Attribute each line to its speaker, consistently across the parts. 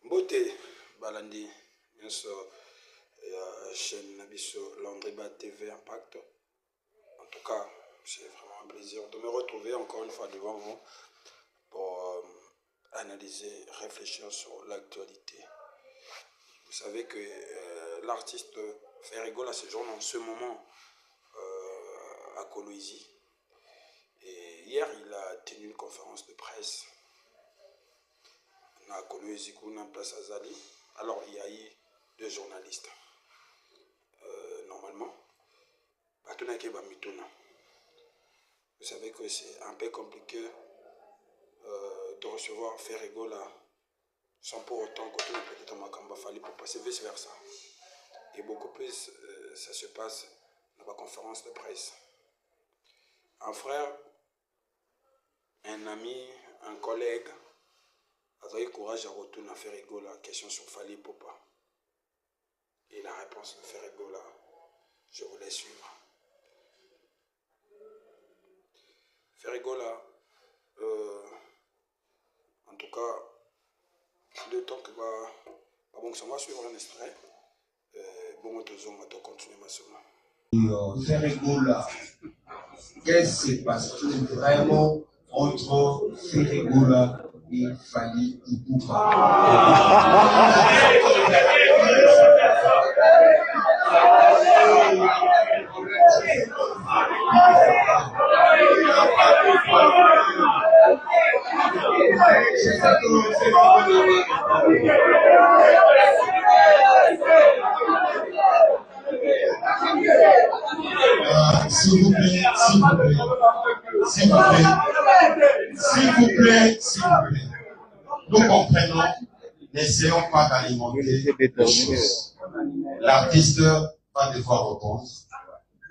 Speaker 1: Beauté, Balandi, bien sûr, chaîne Nabiso, Landriba TV Impact. En tout cas, c'est vraiment un plaisir de me retrouver encore une fois devant vous pour analyser, réfléchir sur l'actualité. Vous savez que l'artiste Ferrigola séjourne en ce moment à Kolwezi. Et hier, il a tenu une conférence de presse à Kolwezi, en place à Zali. Alors, il y a eu deux journalistes. Normalement, vous savez que c'est un peu compliqué de recevoir Ferrigola sans pour autant que tout le petit Makamba fallait pour passer vice versa. Et beaucoup plus, ça se passe dans la conférence de presse. Un frère, un ami, un collègue a eu courage à retourner à Ferrigola, question sur Fali Popa. Et la réponse de Ferrigola, je vous laisse suivre. Ferrigola, en tout cas, le temps que bon, ça va suivre un extrait. Bon, on va continuer ma somme.
Speaker 2: Ferrigola, qu'est-ce qui se passe vraiment entre Ferrigola et Fali Ipupa? S'il vous plaît, s'il vous plaît, s'il vous plaît, s'il vous plaît, s'il vous plaît. Nous comprenons, n'essayons pas d'alimenter les choses. L'artiste va devoir répondre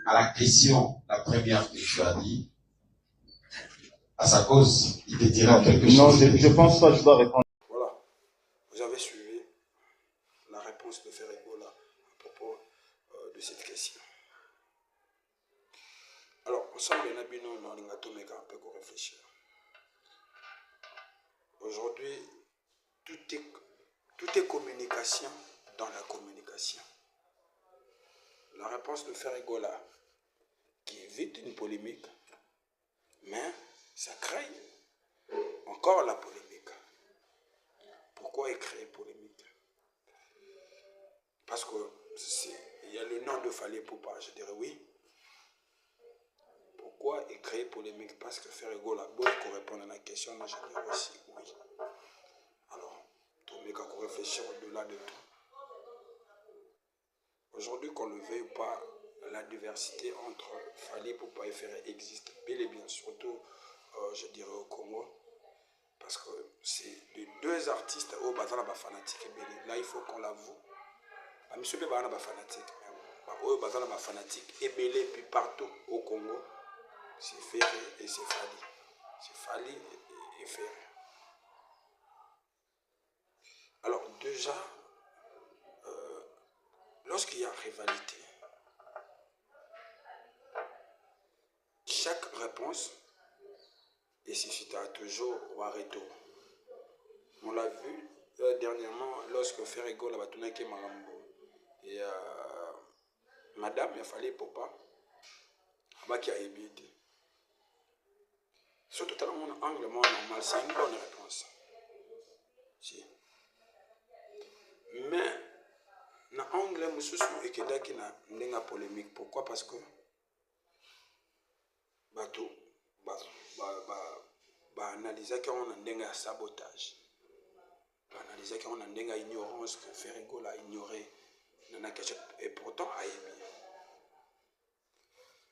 Speaker 2: à la question, la première que tu as dit. À sa cause, il te dira quelque chose.
Speaker 3: Non, je pense pas que je dois répondre.
Speaker 1: Voilà, vous avez suivi la réponse de Ferrigola à propos de cette question. Alors, ensemble, on a bien un peu pour réfléchir. Aujourd'hui, tout est communication dans la communication. La réponse de Ferrigola, qui évite une polémique, mais ça crée encore la polémique. Pourquoi créer polémique? Parce qu'il y a le nom de Fali Ipupa, je dirais oui. Pourquoi créer polémique? Parce que Ferrigola, pour répondre à la question, moi je dirais aussi oui. Alors, tout le monde a réfléchir au-delà de tout. Aujourd'hui, qu'on le veuille ou pas, la diversité entre Fali Ipupa et Ferré existe bel et bien, surtout, je dirais au Congo. Parce que c'est les deux artistes au bazar fanatique. Là, il faut qu'on l'avoue. Monsieur Bébana est fanatique. Au bazar fanatique. Et belé, puis partout au Congo, c'est Ferré et c'est Fali. C'est Fali et Ferré. Alors, déjà, lorsqu'il y a rivalité, chaque réponse est suscitée toujours au retour. On l'a vu dernièrement lorsque Ferrigola a tourné avec Marambo. Et madame, il fallait Popa, qui a évité. Sur tout un angle normal, c'est une bonne réponse. Si. Mais, dans l'angle, monsieur, il y a une polémique. Pourquoi? Parce que bateau, analyser qu'on a un sabotage. Analyser qu'on a une ignorance que Ferrigola a ignoré. Et pourtant, a aimé.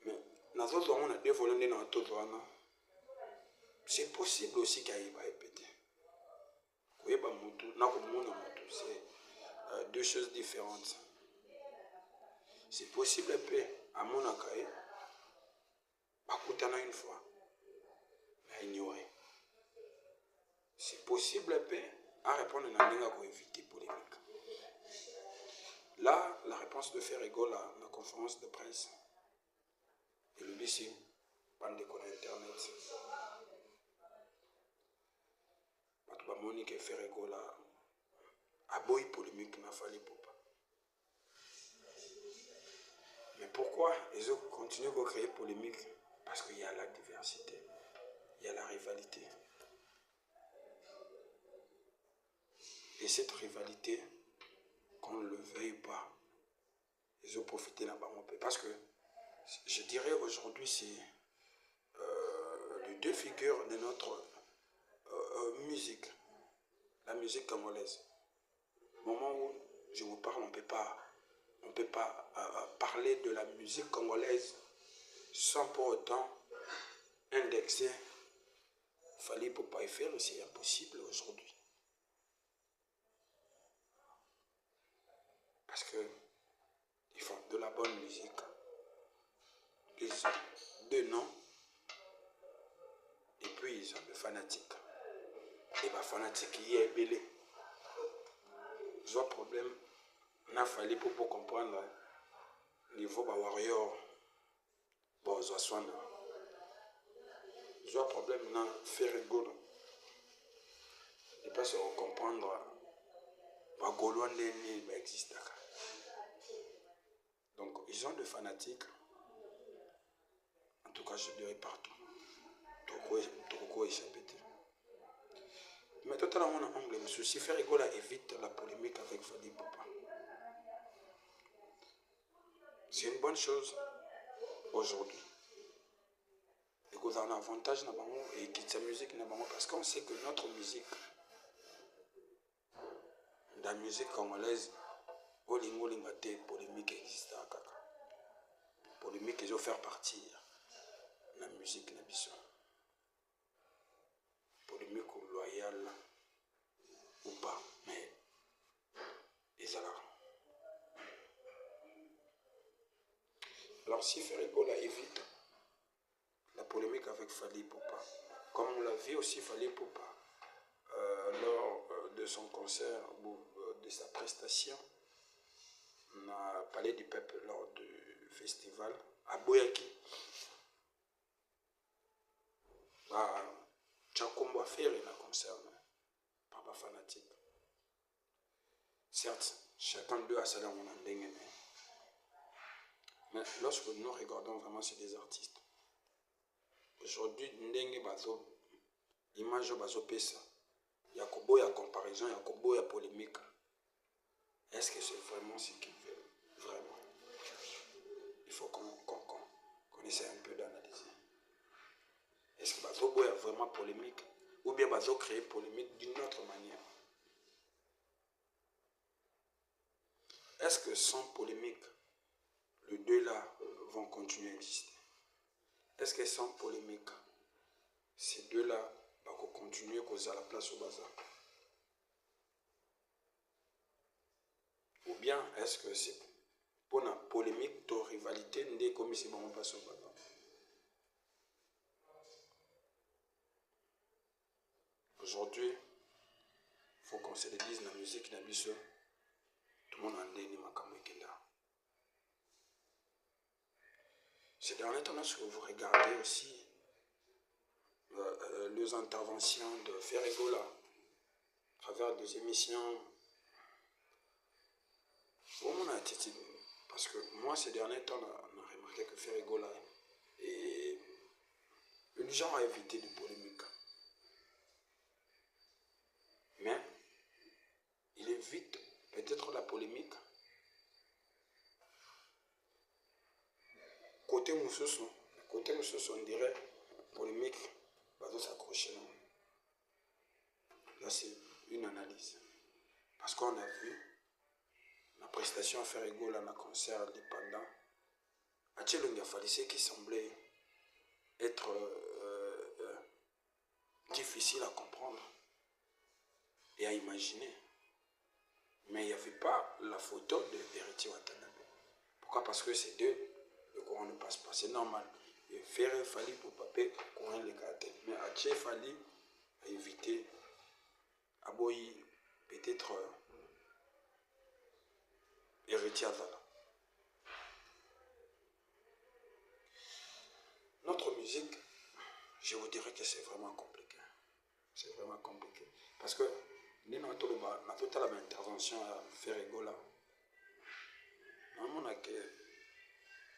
Speaker 1: Mais, dans d'autres, on a développé dans tout le c'est possible aussi qu'il y ait répété. C'est deux choses différentes. C'est possible à mon accueil, à une fois, mais à ignorer. C'est possible à répondre à une pour éviter polémique. Là, la réponse de Ferrigola, la conférence de presse, et le BC, pas de Internet. Monique Ferrigola aboyi polémique n'a fallu pas. Mais pourquoi ils ont continué à créer polémique? Parce qu'il y a la diversité, il y a la rivalité. Et cette rivalité, qu'on ne le veuille pas, ils ont profité là-bas. Parce que je dirais aujourd'hui, c'est les deux figures de notre musique, la musique congolaise. Au moment où je vous parle, on ne peut pas parler de la musique congolaise sans pour autant indexer Fally Ipupa et faire, c'est impossible aujourd'hui. Parce qu'ils font de la bonne musique. Ils ont deux noms. Et puis ils ont des fanatiques. Et les fanatiques, il y a belé. Ils ont un problème. Il a fallu pour comprendre le niveau de warrior. Bon, ils ont soin. Ils ont un problème. Il a fait rigoler. Et pas se comprendre. Les Gaulois n'existent pas. Donc, ils ont des fanatiques. En tout cas, je dirais partout. Toko échappé. Mais totalement en anglais, M. Ferigola évite la polémique avec Fally Ipupa. C'est une bonne chose aujourd'hui. Et qu'on a un avantage et quitte sa musique parce qu'on sait que notre musique, la musique congolaise, polémique existe. Polémique, ils ont fait partir la musique n'abissant. Polémique ou loyale ou pas, mais ils ont. Alors si Ferigola évite la polémique avec Fally Ipupa, comme on l'a vu aussi Fally Ipupa lors de son concert, de sa prestation, on a parlé du peuple lors du festival à Boyaki. Tchakombo a fait un concert par les fanatiques. Certes, chacun d'eux a sa langue en anglais, mais lorsque nous regardons vraiment, c'est des artistes. Aujourd'hui, ndenge bazo image bazo pesa. Yakobo ya comparaison, Yakobo ya polémique. Est-ce que c'est vraiment ce qu'ils veulent? Vraiment. Il faut qu'on essaie un peu d'analyser. Est-ce que bazo est vraiment polémique ou bien bazo créer polémique d'une autre manière? Est-ce que sans polémique, les deux là vont continuer à exister? Est-ce que sans polémique, ces deux-là vont continuer à causer à la place au bazar? Ou bien est-ce que c'est pour la polémique de rivalité n'est comme si on passe au bazar? Aujourd'hui, il faut qu'on se le dise, la musique n'a pas tout le monde en est là. C'est dernier temps que vous regardez aussi les interventions de Ferigola à travers des émissions. Parce que moi, ces derniers temps, on a remarqué que Ferigola est une gens à éviter de polémique. Mais il évite peut-être la polémique. Côté Moussoussou, on dirait polémique, va s'accrocher. Là, c'est une analyse. Parce qu'on a vu la prestation à Ferigola dans le concert indépendant. Il a fallu ce qui semblait être difficile à comprendre et à imaginer. Mais il n'y avait pas la photo de Héritier Watanabe. Pourquoi? Parce que ces deux, le courant ne passe pas. C'est normal. Et faire Fally pour papier, courant les caractères. Mais à Tché Fally a évité, à Boyi, peut-être Héritier Azala. Notre musique, je vous dirais que c'est vraiment compliqué. C'est vraiment compliqué. Parce que Nous avons toute l'intervention à faire rigoler.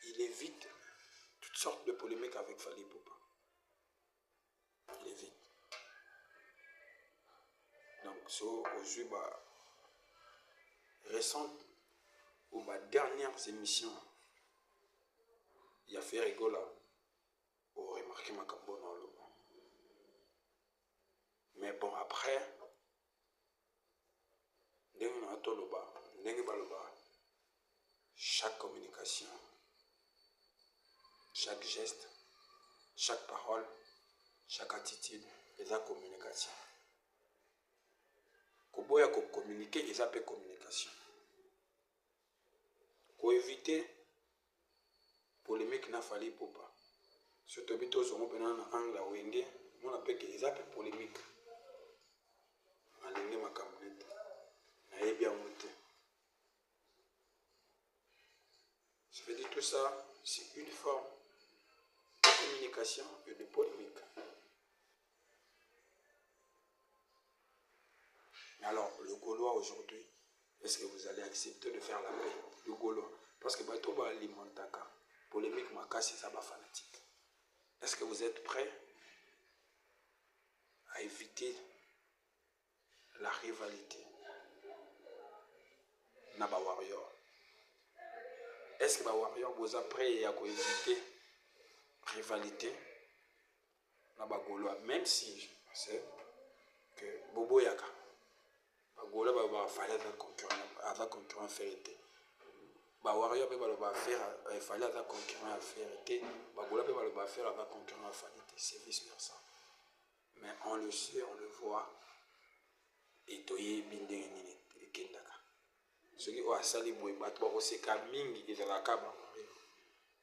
Speaker 1: Il évite toutes sortes de polémiques avec Fally Ipupa. Il évite. Donc, aujourd'hui, récentes ou dernières émissions, il y a fait rigoler. Pour remarquer ma cambone dans le. Mais bon, après, chaque communication, chaque geste, chaque parole, chaque attitude, est la communication. Koboya ko communiquer, ils appellent communication. Pour éviter polémique n'a Fally Ipupa. Surtout bito zongo penana angla wenge, mon appelle qu'ils appellent polémique. Alenge makamnet, na yebi amoute. Ça veut dire tout ça, c'est une forme de communication et de polémique. Mais alors, le Gaulois aujourd'hui, est-ce que vous allez accepter de faire la paix? Le Gaulois. Parce que bateau va alimenter polémique, c'est ça, fanatique. Est-ce que vous êtes prêts à éviter la rivalité? Naba Warrior. Est-ce que les Warrior vous êtes prêts à éviter la rivalité? Naba Gaulois. Même si je sais que Bobo Yaka. Bagola va faire avec concurrent vérité. Warrior va faire avec concurrent vérité. Bagola va faire avec concurrent vérité. C'est vice versa. Mais on le sait, on le voit. Et toye bindé ni kendaka. Ce qui a sali boy batwa oseka mingi ezala kaba.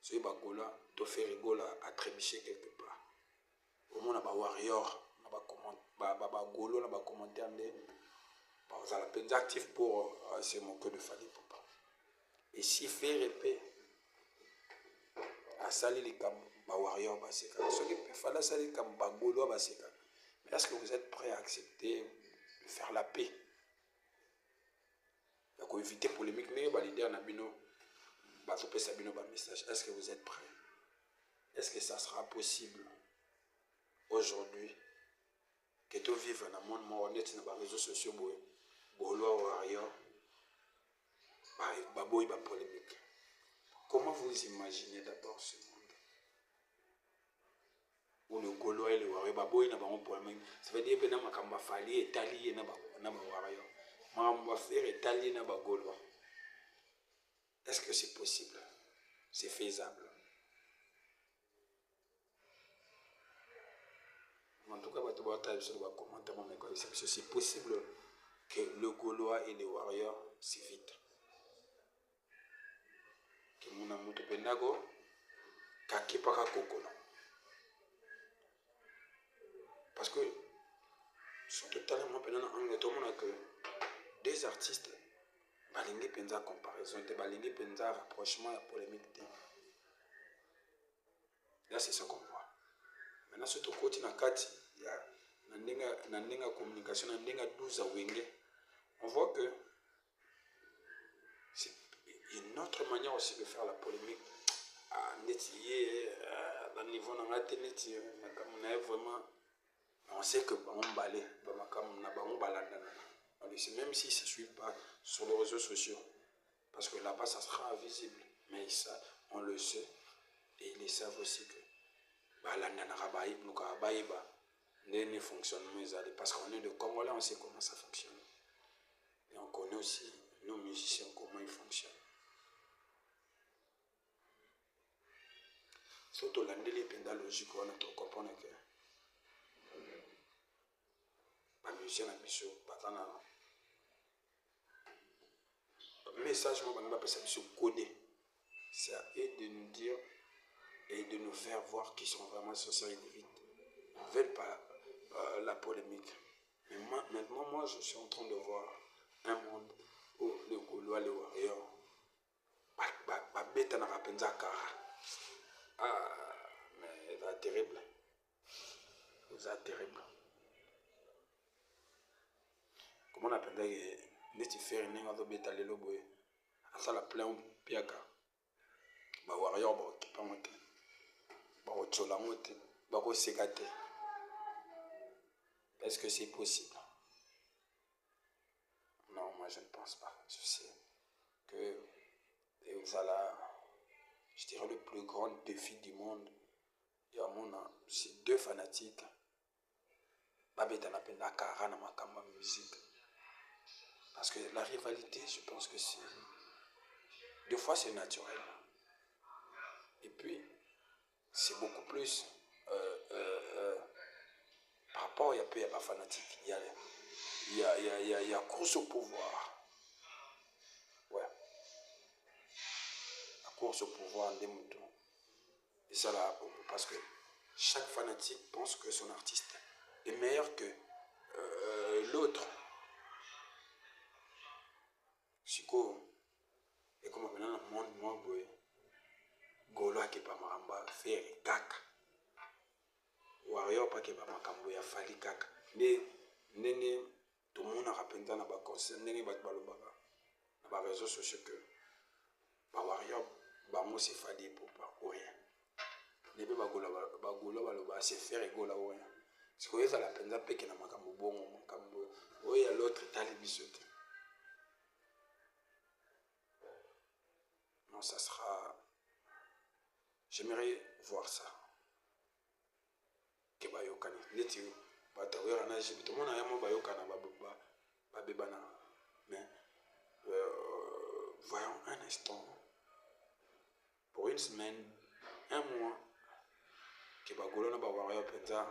Speaker 1: Ce qui bagola to faire rigola à trébucher quelque part. Au moins ba Warrior, ba golo na ba commentaire de vous allez être actif pour se moquer de Fally Ipupa. Et si faire épée à salir les cam Warrior baseka, ce qui peut faire salir comme Bagolo baseka. Mais est-ce que vous êtes prêts à accepter de faire la paix? Donc éviter polémique, mais valider Nabino, Batopé Sabino message. Est-ce que vous êtes prêts? Est-ce que ça sera possible aujourd'hui que tu vives dans le monde honnête dans les réseaux sociaux? Gaulois Warrior, baboy ba polémique. Comment vous imaginez d'abord ce monde où le Gaulois et le Warrior baboy na ba polémique? Ça veut dire que na makamba Fally etali na ba Warrior. Makamba faire etali na ba Gaulois. Est-ce que c'est possible? C'est faisable? En tout cas, c'est possible que le Gaulois et les Warriors s'évitent. Que mon amour de Benago, Kakipaka Kokolo. Parce que, sont totalement pénants en anglais, que des artistes, balingi penza comparaison, balingi penza rapprochement et polémique. Là, c'est ça qu'on voit. Maintenant, surtout côté na kati, il y a Nandinga communication, Nandinga 12 à Wenge. On voit que c'est une autre manière aussi de faire la polémique. À nettier, à niveau de la vraiment. On sait que on balait, même si ça ne suit pas sur les réseaux sociaux. Parce que là-bas, ça sera visible. Mais ça, on le sait. Et ils savent aussi que ne fonctionne mieux. Parce qu'on est de Congolais, on sait comment ça fonctionne. Et on connaît aussi nos musiciens, comment ils fonctionnent. Surtout l'andélé pendant logique, on a compris que les musiciens ont mis le message codé. C'est à eux de nous dire et de nous faire voir qu'ils sont vraiment sociaux vite. Ils ne veulent pas la polémique. Mais maintenant, moi, je suis en train de voir un monde où le Gaulois, le Warrior, mais c'est terrible. C'est terrible. on a pensé que tu fais rien à l'objet à l'éloboé. À ça la plein piaka. Bah warrior bah qui pas monter. Bah au chola monter. Bah au segate. Est-ce que c'est possible? Non, moi je ne pense pas. Je sais que je dirais le plus grand défi du monde. Il y a c'est deux fanatiques. Babeta n'a pas d'akara na makamba musique. Parce que la rivalité, je pense que c'est... Des fois, c'est naturel. Et puis, c'est beaucoup plus... par rapport, il y a pas fanatique. Il y a course au pouvoir. Ouais. La course au pouvoir des moutons. Et ça là, parce que chaque fanatique pense que son artiste est meilleur que l'autre. Siko, et comme maintenant, le monde, moi, Golo qui pas maramba, faire kaka. Warrior pas qui pas makambo ya fali kaka. Nene, tout le monde a rappelé dans la concert, nene bat balobaka. Na ba réseaux sociaux que ba warrior ba mo se fali pour rien. Nebe ba golo baloba se faire gola ou rien. C'est quoi ça la penza peke na makambo bongo makambo. Oui, à l'autre tali bisote. Non, ça sera... J'aimerais voir ça. Que bayokani. Neti batawera na jibi. Tout le monde a yamo bayokana babebana. Mais voyons un instant. Pour une semaine, un mois, que bagolo na bawara penza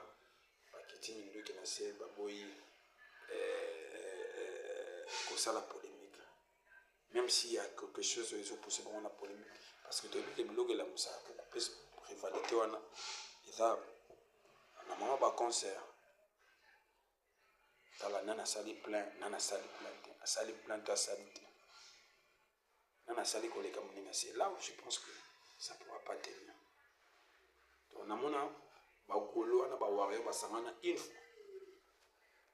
Speaker 1: bakiti mindu ki na se baboyi kosa la polémique. Même s'il y a quelque chose ils ont poussé dans la polémique. Parce que tu as vu que le blog est là, ça a beaucoup plus de rivalité. Ils ont un concert. Nana sali plein, nana sali plein, sali plein, ta sali. Nana sali collègue à c'est là où je pense que ça ne pourra pas tenir. Donc, on a bagolo, on a bawarrior, basangana une fois.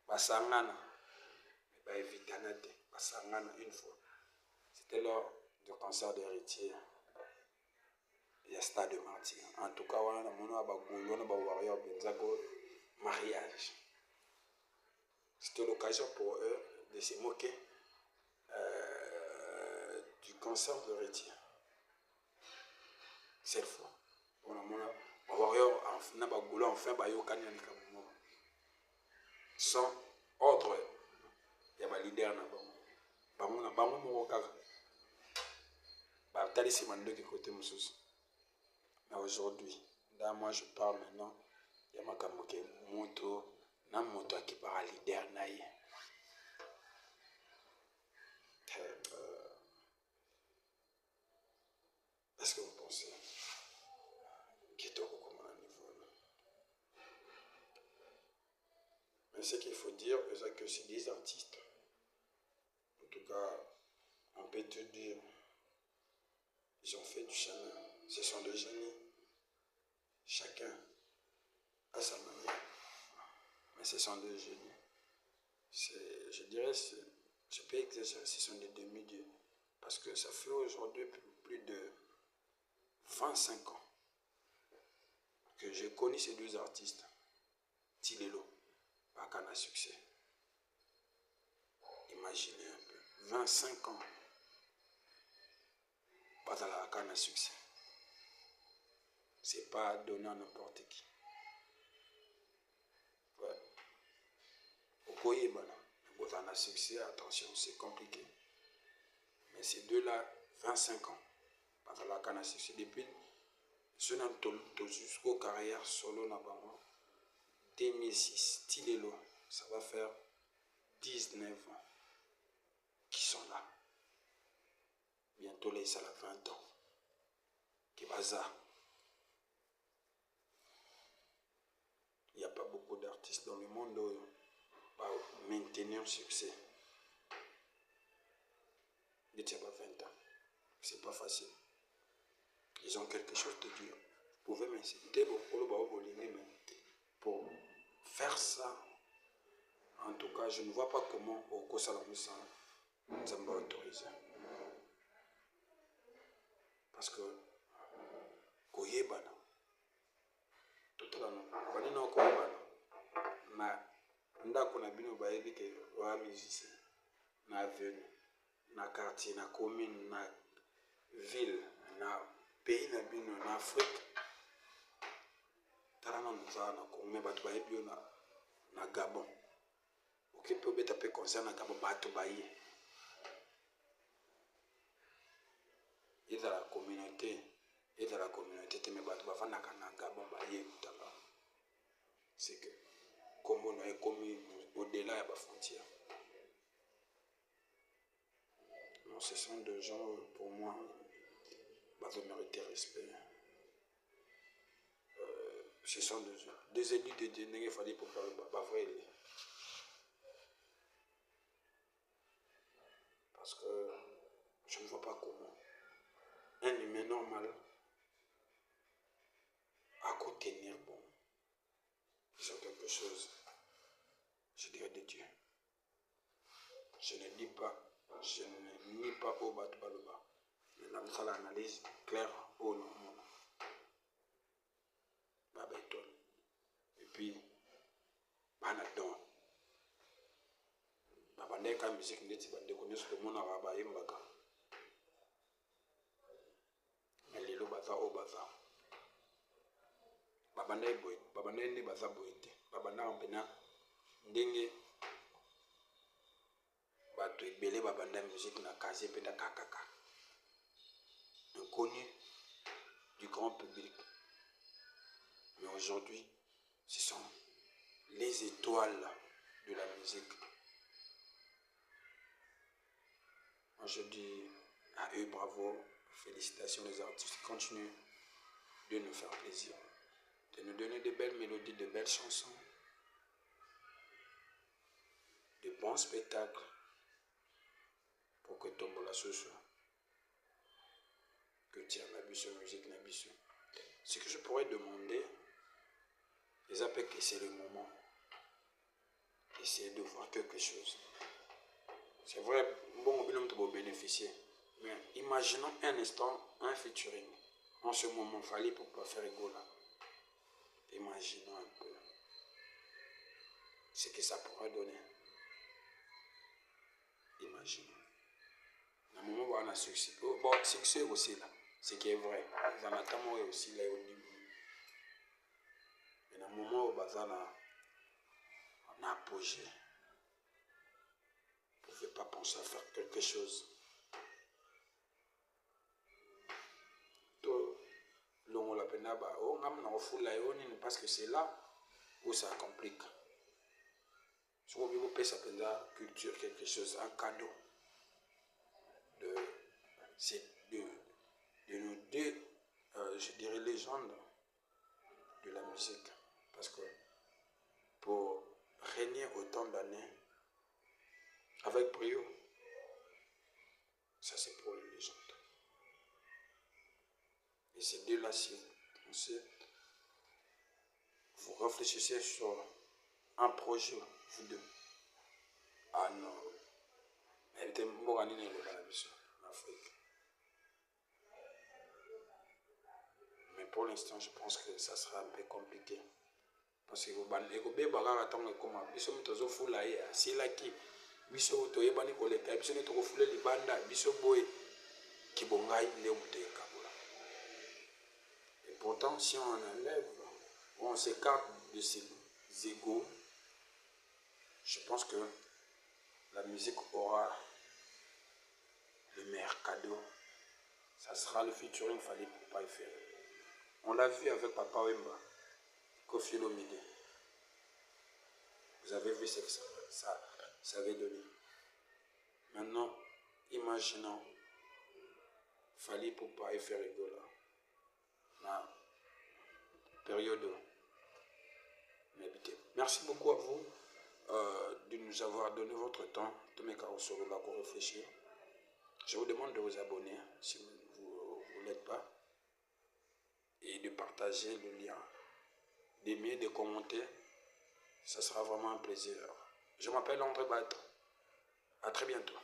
Speaker 1: Basangana, mais évitana te, basangana une fois. C'était lors du cancer d'héritier. Il y a stade de martyr. En tout cas, on a bagolo, on a bawarrior, benzago, mariage. C'était l'occasion pour eux de se moquer du cancer de l'héritier. Cette fois. On a bawarrior, on a bagolo, enfin, bayokani, sans ordre. Il y a un leader là-bas. Mais aujourd'hui, là, moi je parle maintenant, il y a ma camoke moto, na moto qui parle leader naïe. Est-ce que vous pensez qu'il est au niveau? Mais ce qu'il faut dire, c'est que c'est des artistes. En tout cas, on peut te dire, ils ont fait du chemin. Ce sont des génies. Chacun à sa manière. Mais ce sont des génies. Je dirais, je peux exagérer, ce sont des demi-dieux. Parce que ça fait aujourd'hui plus de 25 ans que j'ai connu ces deux artistes. Tilelo, pas qu'un a succès. Imaginez un peu. 25 ans. Pas qu'un a succès. C'est pas donné à n'importe qui. Ouais. Au Koyebana, quand on a succès, attention, c'est compliqué. Mais ces deux-là, 25 ans. Pas qu'un a succès. Depuis, jusqu'aux carrières solo, 2006, Tilelo, ça va faire 19 ans qui sont là. Bientôt, les ça a 20 ans. Qui va ça. Il n'y a pas beaucoup d'artistes dans le monde pour maintenir le succès. Il n'y a pas 20 ans. C'est pas facile. Ils ont quelque chose de dur. Vous pouvez m'insulter pour faire ça, En tout cas, je ne vois pas comment au Salamusa nous avons autorisé. Parce que, koyebana, totalement, banina koyebana, na ndako na bino bayebi ke wa musicien, na avenue, na quartier, na commune, na ville, na pays na bino, na Afrique. Talana nous a na Congo, bato bayebi na Gabon. Ok, peut beta pe concert na Gabon bato baye. Et dans la communauté, mais bato bafana kana Gabon baye tala. C'est que comme on est commis au-delà de la frontière. Non, ce sont des gens pour moi qui mériter respect. Ce sont des élus de Dieu qu'il fallait pour faire le vrai. Parce que je ne vois pas comment un humain normal à contenir bon. C'est quelque chose, je dirais, de Dieu. Je ne dis pas, je ne nie pas au bas de Baloba. Mais l'analyse claire au nom. Et puis, banadon. Babande ka musique ndeti bande connaître le monde arabe yembaka. Mais les lots baza au baza. Babande boy, babande ne baza boyete. Babanda ampena ndenge bato ebele babanda musique na kaze penda kakaka. Inconnu du grand public. Mais aujourd'hui, ce sont les étoiles de la musique. Moi je dis à eux bravo, félicitations les artistes, continuez de nous faire plaisir, de nous donner de belles mélodies, de belles chansons, de bons spectacles pour que Tombola ce soit, que tiens la musique la mission. Ce que je pourrais demander, les appels que c'est le moment, essayer de voir quelque chose. C'est vrai, bon, on peut bénéficier. Mais imaginons un instant un featuring. En ce moment, il fallait pour pas faire Egola. Imaginons un peu ce que ça pourrait donner. Imaginons. Dans le moment où on a succès, bon, succès aussi là, ce qui est vrai. Dans le temps où aussi là au début. Mais dans le moment où on a apogé, on ne pouvait pas penser à faire quelque chose. Parce que c'est là où ça complique. Si on veut passer à culture, quelque chose, un cadeau de nos deux, je dirais, légendes de la musique. Parce que pour régner autant d'années avec brio, ça c'est pour les légendes. Et ces deux-là, si vous réfléchissez sur un projet, vous deux. Ah non, elle était morte en Afrique. Mais pour l'instant, je pense que ça sera un peu compliqué. Parce que vous avez des bagages comme biso mitozo fula ya silaki biso toyebani koleka biso ne toko fula libanda biso boy kibongai le muteka. Et pourtant, si on enlève, on s'écarte de ces égos, je pense que la musique aura le meilleur cadeau. Ça sera le featuring qu'il fallait pour pas y faire. On l'a vu avec Papa Wemba, Koffi Olomide. Vous avez vu ce que ça avait donné. Maintenant, imaginons, il fallait pour pas y faire rigoler. La période m'habiter. Merci beaucoup à vous de nous avoir donné votre temps de mes carrosseries là pour réfléchir. Je vous demande de vous abonner si vous ne l'êtes pas et de partager le lien, d'aimer, de commenter. Ça sera vraiment un plaisir Je m'appelle André Bat. À très bientôt.